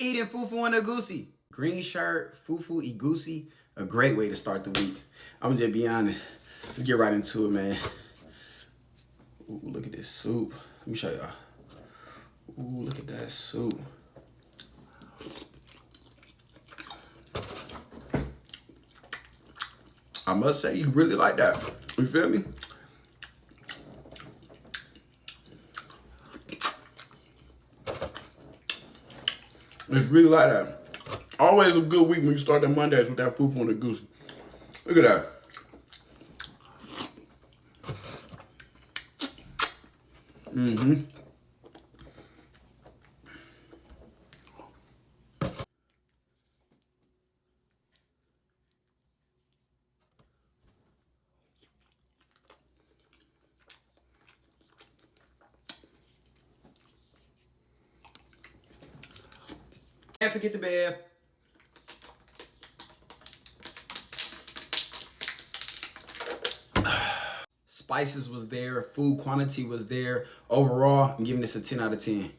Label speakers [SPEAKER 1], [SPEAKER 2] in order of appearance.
[SPEAKER 1] Eating Fufu and Egusi. Green shirt, Fufu Egusi, a great way to start the week. I'm just be honest. Let's get right into it, man. Ooh, look at this soup. Let me show y'all. Ooh, look at that soup. I must say, you really like that. You feel me? It's really like that. Always a good week when you start the Mondays with that Fufu and Egusi. Look at that. Can't forget the bear. Spices was there, food quantity was there. Overall, I'm giving this a 10 out of 10.